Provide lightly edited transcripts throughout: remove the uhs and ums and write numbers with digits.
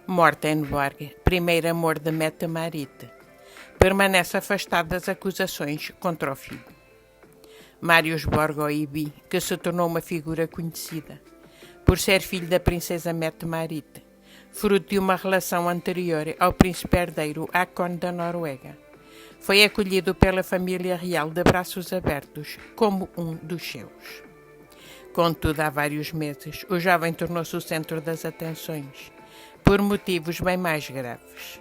Mortenborg, primeiro amor de Mette-Marit, permanece afastado das acusações contra o filho. Marius Borgo-Ibi, que se tornou uma figura conhecida por ser filho da princesa Mette-Marit, fruto de uma relação anterior ao príncipe herdeiro Hakon da Noruega, foi acolhido pela família real de braços abertos como um dos seus. Contudo, há vários meses, o jovem tornou-se o centro das atenções, por motivos bem mais graves.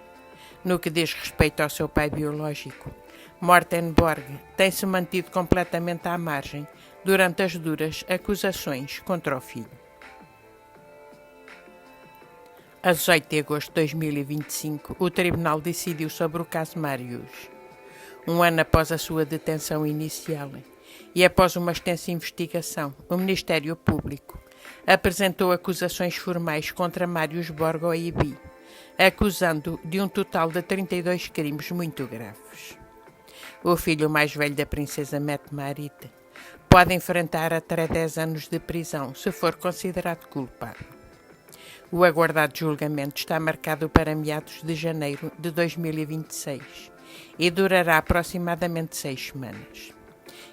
No que diz respeito ao seu pai biológico, Mortenborg tem-se mantido completamente à margem durante as duras acusações contra o filho. A 18 de agosto de 2025, o tribunal decidiu sobre o caso Marius. Um ano após a sua detenção inicial e após uma extensa investigação, o Ministério Público apresentou acusações formais contra Marius Borgo-Ibi, acusando-o de um total de 32 crimes muito graves. O filho mais velho da princesa Mette-Marit pode enfrentar até 10 anos de prisão se for considerado culpado. O aguardado julgamento está marcado para meados de janeiro de 2026 e durará aproximadamente 6 semanas.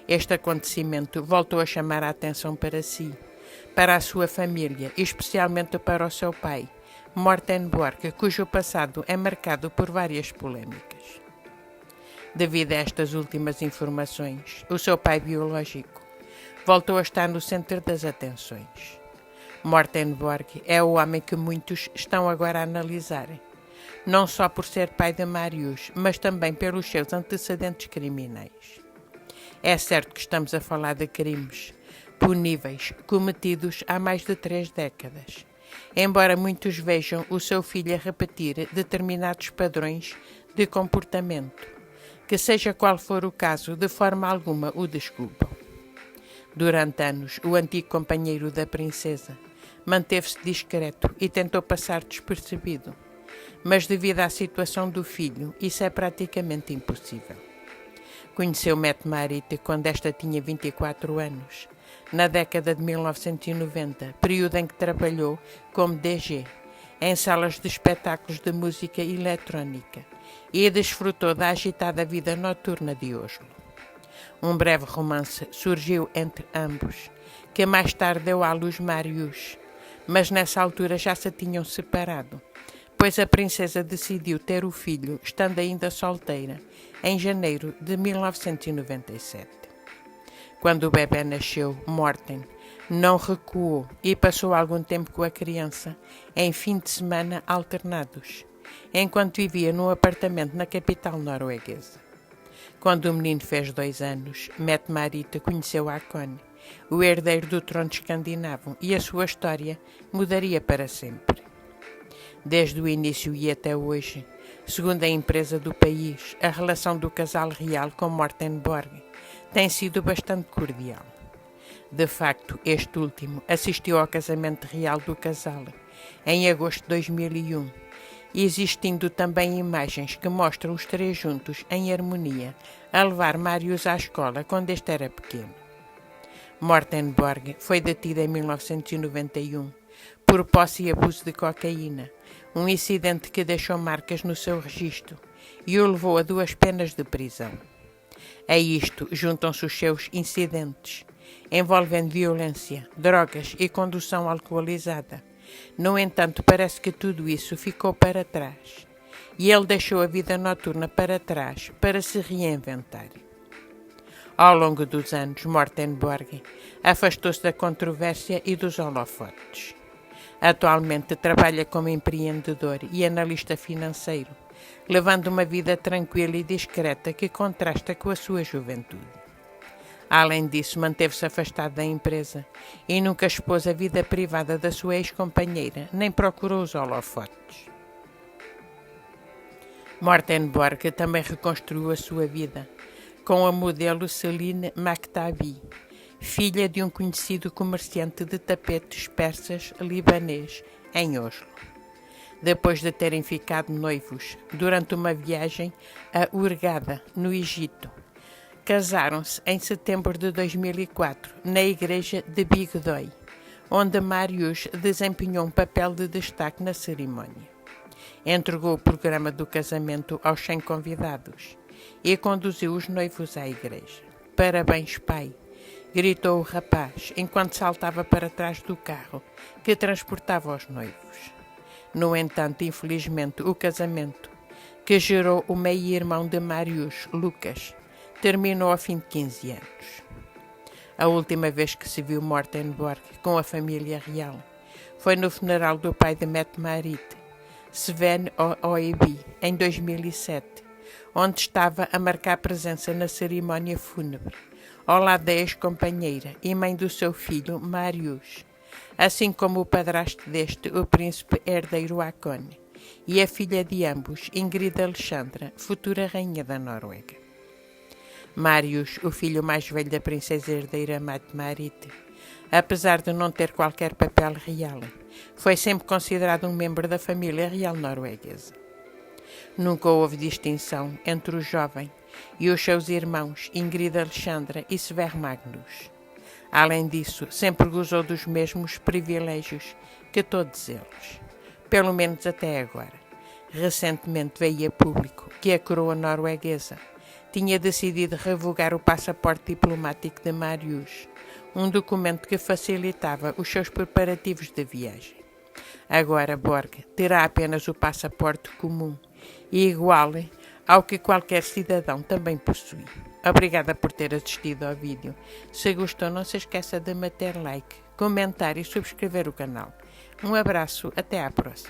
Este acontecimento voltou a chamar a atenção para si, para a sua família e especialmente para o seu pai, Mortenborg, cujo passado é marcado por várias polémicas. Devido a estas últimas informações, o seu pai biológico voltou a estar no centro das atenções. Mortenborg é o homem que muitos estão agora a analisar, não só por ser pai de Marius, mas também pelos seus antecedentes criminais. É certo que estamos a falar de crimes puníveis cometidos há mais de 3 décadas, embora muitos vejam o seu filho a repetir determinados padrões de comportamento, que seja qual for o caso, de forma alguma o desculpam. Durante anos, o antigo companheiro da princesa manteve-se discreto e tentou passar despercebido, mas devido à situação do filho, isso é praticamente impossível. Conheceu Mette-Marit quando esta tinha 24 anos, na década de 1990, período em que trabalhou como DG, em salas de espetáculos de música eletrónica, e desfrutou da agitada vida noturna de Oslo. Um breve romance surgiu entre ambos, que mais tarde deu à luz Marius, mas nessa altura já se tinham separado, pois a princesa decidiu ter o filho, estando ainda solteira, em janeiro de 1997. Quando o bebê nasceu, Morten não recuou e passou algum tempo com a criança, em fim de semana alternados, enquanto vivia num apartamento na capital norueguesa. Quando o menino fez 2 anos, Mette-Marit conheceu Hakon, o herdeiro do trono escandinavo, e a sua história mudaria para sempre. Desde o início e até hoje, segundo a imprensa do país, a relação do casal real com Mortenborg tem sido bastante cordial. De facto, este último assistiu ao casamento real do casal em agosto de 2001, existindo também imagens que mostram os 3 juntos em harmonia a levar Marius à escola quando este era pequeno. Mortenborg foi detido em 1991 por posse e abuso de cocaína, um incidente que deixou marcas no seu registro e o levou a 2 penas de prisão. A isto juntam-se os seus incidentes, envolvendo violência, drogas e condução alcoolizada. No entanto, parece que tudo isso ficou para trás, e ele deixou a vida noturna para trás para se reinventar. Ao longo dos anos, Mortenborg afastou-se da controvérsia e dos holofotes. Atualmente trabalha como empreendedor e analista financeiro, levando uma vida tranquila e discreta que contrasta com a sua juventude. Além disso, manteve-se afastado da empresa e nunca expôs a vida privada da sua ex-companheira, nem procurou os holofotes. Mortenborg também reconstruiu a sua vida com a modelo Celine Maktabi, filha de um conhecido comerciante de tapetes persas libanês em Oslo. Depois de terem ficado noivos durante uma viagem a Hurghada, no Egito, casaram-se em setembro de 2004 na igreja de Bygdøy, onde Marius desempenhou um papel de destaque na cerimónia. entregou o programa do casamento aos 100 convidados e conduziu os noivos à igreja. Parabéns, pai! Gritou o rapaz enquanto saltava para trás do carro que transportava os noivos. No entanto, infelizmente, o casamento, que gerou o meio-irmão de Marius, Lucas, terminou ao fim de 15 anos. A última vez que se viu Mortenborg com a família real foi no funeral do pai de Mette-Marit, Sven Oebi, em 2007, onde estava a marcar presença na cerimónia fúnebre, ao lado da ex-companheira e mãe do seu filho, Marius, assim como o padrasto deste, o príncipe herdeiro Haakon, e a filha de ambos, Ingrid Alexandra, futura rainha da Noruega. Marius, o filho mais velho da princesa herdeira Mette-Marit, apesar de não ter qualquer papel real, foi sempre considerado um membro da família real norueguesa. Nunca houve distinção entre o jovem e os seus irmãos Ingrid Alexandra e Sverre Magnus. Além disso, sempre gozou dos mesmos privilégios que todos eles, pelo menos até agora. Recentemente veio a público que a coroa norueguesa tinha decidido revogar o passaporte diplomático de Marius, um documento que facilitava os seus preparativos de viagem. Agora Borg terá apenas o passaporte comum e igual ao que qualquer cidadão também possui. Obrigada por ter assistido ao vídeo. Se gostou, não se esqueça de meter like, comentar e subscrever o canal. Um abraço, até à próxima.